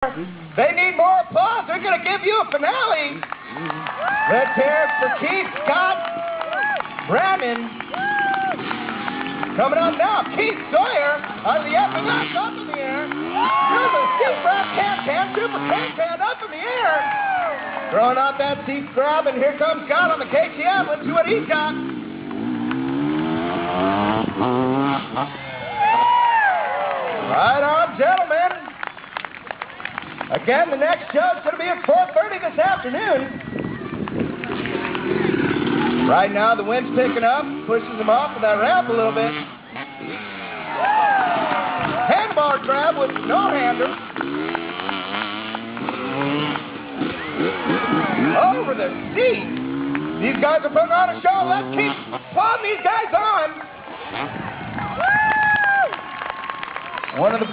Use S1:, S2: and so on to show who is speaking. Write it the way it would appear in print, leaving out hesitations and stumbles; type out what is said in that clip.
S1: They need more applause. They're going to give you a finale. Let's hear it for Keith Scott Brandon. Coming up now, Keith Sawyer out of the FMS up in the air. Here's a super can up in the air. Throwing out that seat grab, and here comes Scott on the KTM. Let's see what he's got. Right on, gentlemen. Again, the next show's going to be at 4:30 this afternoon. Right now, the wind's picking up, pushes them off of that ramp a little bit. Handlebar grab with no hander. Over the seat. These guys are putting on a show. Let's keep putting these guys on. One of the